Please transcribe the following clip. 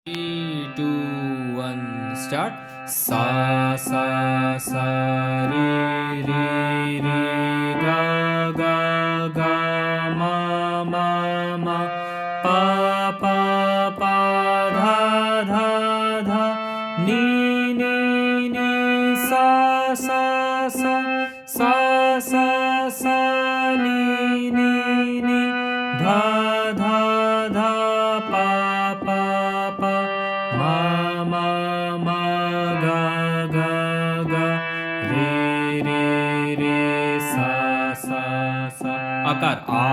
Three, two, one, start. Sa sa sa re re re ga ga ga ma ma ma pa pa pa dha dha dha ni ni ni sa sa sa sa sa sa ni ni ni dha dha dha pa pa pa ma ma ma ga ga ga re re re sa sa sa आकार आ